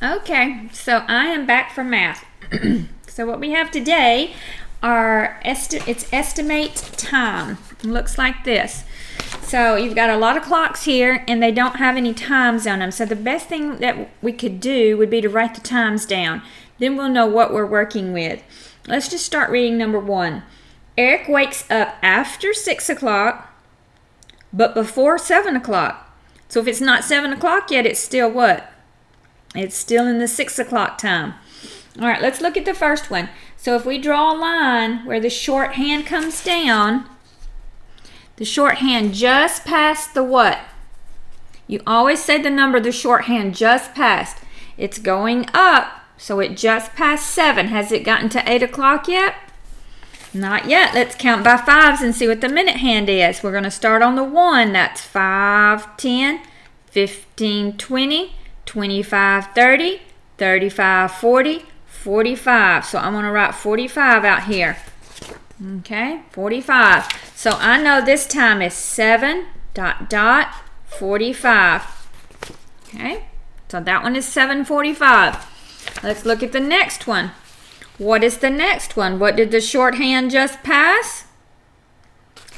Okay, so I am back for math. So what we have today are it's estimate time. It looks like this. So you've got a lot of clocks here and they don't have any times on them. So the best thing that we could do would be to write the times down. Then we'll know what we're working with. Let's just start reading number 1. Eric wakes up after 6 o'clock, but before 7 o'clock. So if it's not 7 o'clock yet, it's still what? It's still in the 6 o'clock time. All right, let's look at the first one. So if we draw a line where the shorthand comes down, the shorthand just passed the what? You always say the number the shorthand just passed. It's going up, so it just passed 7. Has it gotten to 8 o'clock yet? Not yet. Let's count by 5s and see what the minute hand is. We're going to start on the 1. That's 5, 10, 15, 20, 25, 30, 35, 40, 45. So I'm going to write 45 out here. Okay, 45. So I know this time is 7 dot dot 45. Okay, so that one is 7:45. Let's look at the next one. What is the next one? What did the shorthand just pass?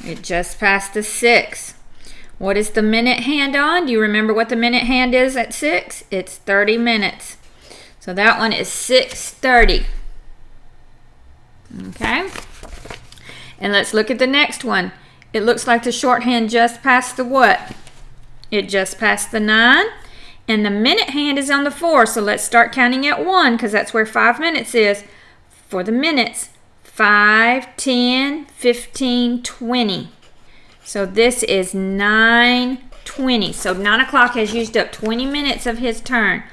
It just passed the 6. What is the minute hand on? Do you remember what the minute hand is at 6? It's 30 minutes. So that one is 6:30. Okay. And let's look at the next one. It looks like the shorthand just passed the what? It just passed the 9. And the minute hand is on the 4. So let's start counting at 1 because that's where 5 minutes is. For the minutes, 5, 10, 15, 20. So this is 9:20. So 9 o'clock has used up 20 minutes of his turn.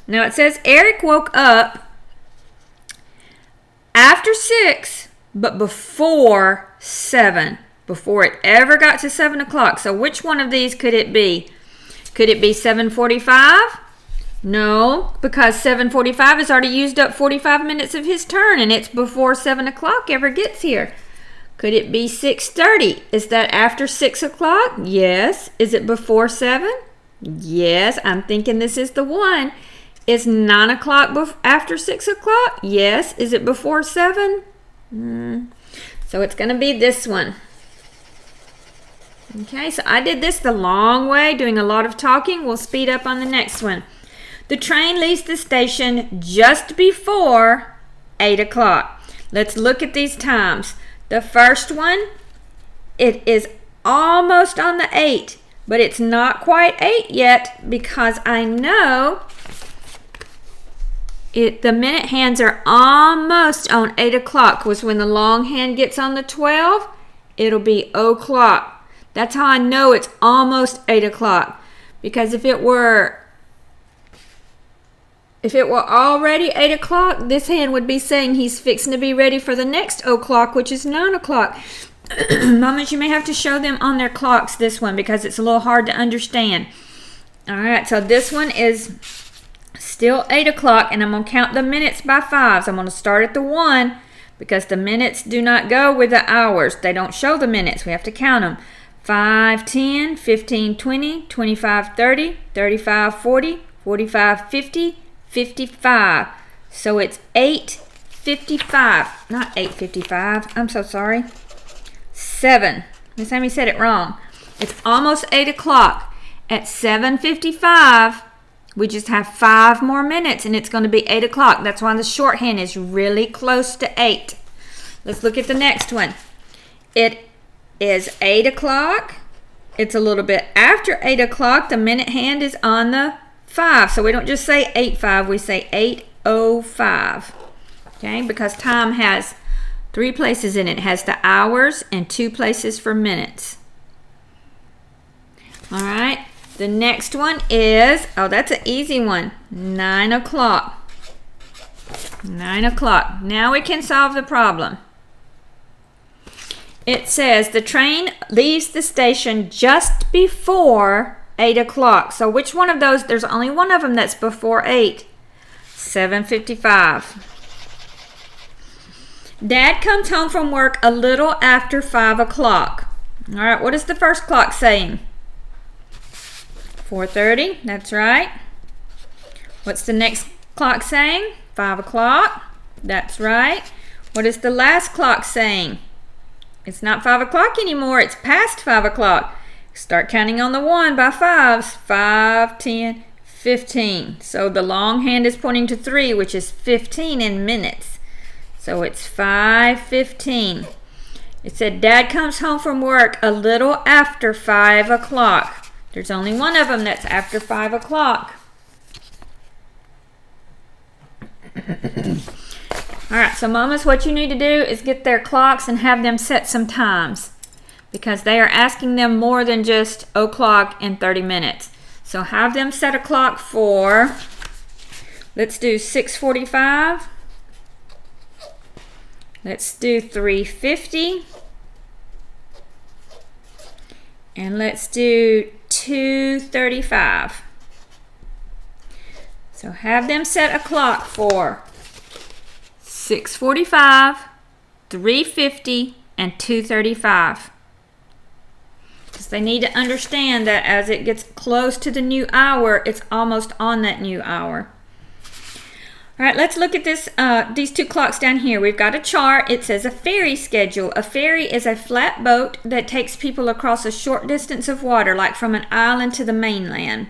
Now it says Eric woke up after 6, but before 7. Before it ever got to 7 o'clock. So which one of these could it be? Could it be 7:45? No, because 7:45 has already used up 45 minutes of his turn, and it's before 7 o'clock ever gets here. Could it be 6:30? Is that after 6 o'clock? Yes. Is it before 7? Yes, I'm thinking this is the one. Is 9 o'clock after 6 o'clock? Yes. Is it before 7? So it's going to be this one. Okay, so I did this the long way, doing a lot of talking. We'll speed up on the next one. The train leaves the station just before 8 o'clock. Let's look at these times. The first one, it is almost on the 8, but it's not quite 8 yet because I know the minute hands are almost on 8 o'clock because when the long hand gets on the 12, it'll be o'clock. That's how I know it's almost 8 o'clock. Because if it were already 8 o'clock, this hand would be saying he's fixing to be ready for the next o'clock, which is 9 o'clock. Mamas, you may have to show them on their clocks this one because it's a little hard to understand. All right, so this one is still 8 o'clock, and I'm going to count the minutes by 5s. I'm going to start at the 1 because the minutes do not go with the hours. They don't show the minutes. We have to count them. 5, 10, 15, 20, 25, 30, 35, 40, 45, 50, 55. So it's 8:55. Not 8:55. I'm so sorry. 7. Miss Amy said it wrong. It's almost 8 o'clock. At 7:55, we just have 5 more minutes and it's going to be 8 o'clock. That's why the shorthand is really close to 8. Let's look at the next one. It is 8 o'clock. It's a little bit after 8 o'clock. The minute hand is on the 5. So we don't just say 8:05, we say 8:05. Okay, because time has 3 places in it. It has the hours and 2 places for minutes. All right, the next one is, oh, that's an easy one, 9 o'clock. 9 o'clock. Now we can solve the problem. It says the train leaves the station just before 8 o'clock. So which one of those? There's only one of them that's before 8. 7:55. Dad comes home from work a little after 5 o'clock. All right, what is the first clock saying? 4:30. That's right. What's the next clock saying? 5 o'clock. That's right. What is the last clock saying? It's not 5 o'clock anymore. It's past 5 o'clock. Start counting on the 1 by 5s. 5, 10, 15. So the long hand is pointing to 3, which is 15 in minutes. So it's 5:15. It said Dad comes home from work a little after 5 o'clock. There's only one of them that's after 5 o'clock. Alright, so mamas, what you need to do is get their clocks and have them set some times, because they are asking them more than just o'clock and 30 minutes. So have them set a clock for, let's do 6:45. Let's do 3:50. And let's do 2:35. So have them set a clock for 6:45, 3:50, and 2:35. Because they need to understand that as it gets close to the new hour, it's almost on that new hour. All right, let's look at this. These two clocks down here. We've got a chart. It says a ferry schedule. A ferry is a flat boat that takes people across a short distance of water, like from an island to the mainland.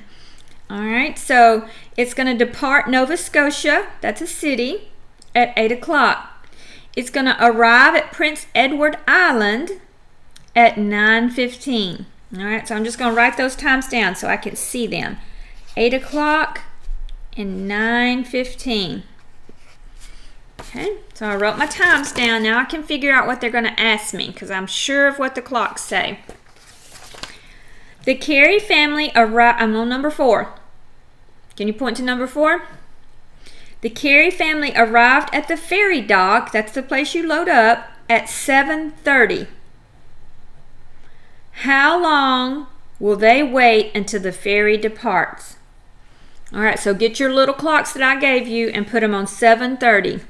All right, so it's going to depart Nova Scotia, that's a city, at 8 o'clock. It's going to arrive at Prince Edward Island at 9:15. All right, so I'm just going to write those times down so I can see them. 8 o'clock and 9:15. Okay, so I wrote my times down. Now I can figure out what they're going to ask me, because I'm sure of what the clocks say. The Carey family arrived. I'm on number 4. Can you point to number 4? The Carey family arrived at the ferry dock, that's the place you load up, at 7:30. How long will they wait until the ferry departs? All right, so get your little clocks that I gave you and put them on 7:30.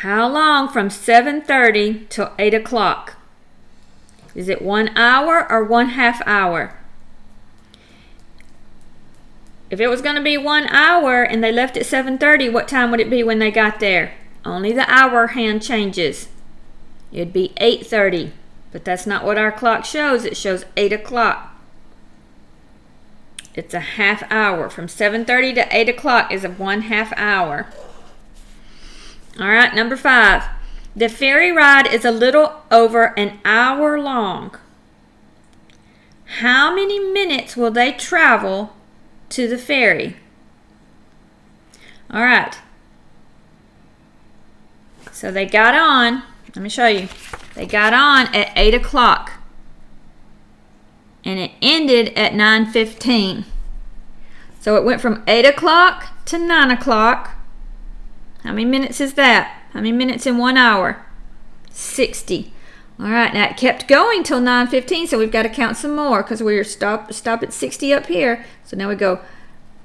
How long from 7:30 till 8 o'clock? Is it 1 hour or 1/2 hour? If it was going to be 1 hour and they left at 7:30, what time would it be when they got there? Only the hour hand changes. It'd be 8:30. But that's not what our clock shows. It shows 8 o'clock. It's a 1/2 hour. From 7:30 to 8 o'clock is a 1/2 hour. All right, number 5. The ferry ride is a little over an hour long. How many minutes will they travel to the ferry? All right. So they got on. Let me show you. They got on at 8 o'clock. And it ended at 9:15. So it went from 8 o'clock to 9 o'clock. How many minutes is that? How many minutes in 1 hour? 60. All right, now it kept going till 9:15, so we've got to count some more because we're stop at 60 up here. So now we go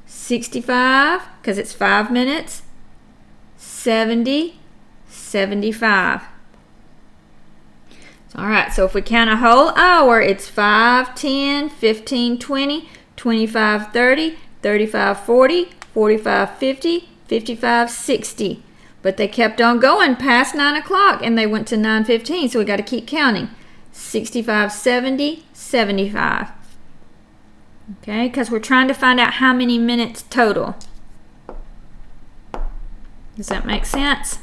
65 because it's 5 minutes, 70, 75. All right, so if we count a whole hour, it's 5, 10, 15, 20, 25, 30, 35, 40, 45, 50, 55, 60. But they kept on going past 9 o'clock and they went to 9:15, so we got to keep counting. 65, 70, 75. Okay, because we're trying to find out how many minutes total. Does that make sense?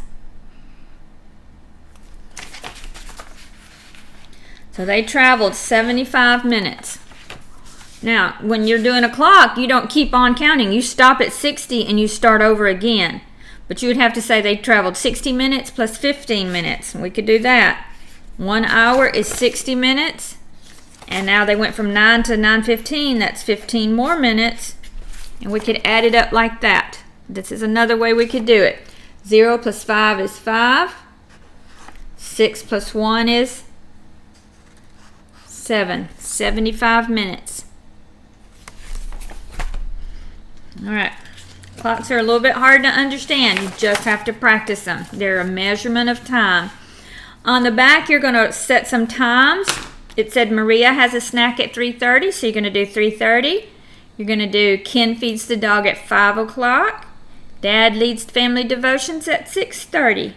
So they traveled 75 minutes. Now, when you're doing a clock, you don't keep on counting. You stop at 60 and you start over again. But you would have to say they traveled 60 minutes plus 15 minutes. We could do that. 1 hour is 60 minutes. And now they went from 9 to 9:15. That's 15 more minutes. And we could add it up like that. This is another way we could do it. 0 plus 5 is 5. 6 plus 1 is 7. 75 minutes. All right. Clocks are a little bit hard to understand. You just have to practice them. They're a measurement of time. On the back, you're going to set some times. it said Maria has a snack at 3:30, so you're going to do 3:30. You're going to do Ken feeds the dog at 5 o'clock. Dad leads family devotions at 6:30.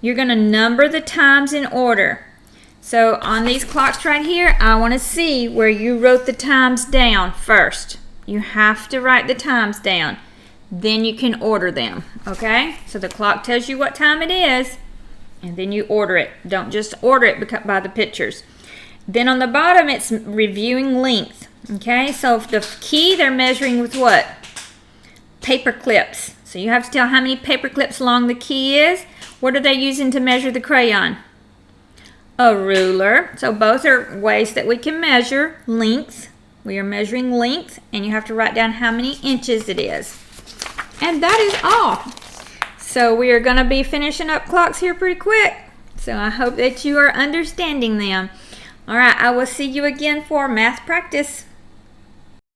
You're going to number the times in order. So on these clocks right here, I want to see where you wrote the times down first. You have to write the times down. Then you can order them, okay? So the clock tells you what time it is, and then you order it. Don't just order it by the pictures. Then on the bottom, it's reviewing length, okay? So the key, they're measuring with what? Paper clips. So you have to tell how many paper clips long the key is. What are they using to measure the crayon? A ruler. So both are ways that we can measure length. We are measuring length, and you have to write down how many inches it is. And that is all. So we are going to be finishing up clocks here pretty quick. So I hope that you are understanding them. All right, I will see you again for math practice.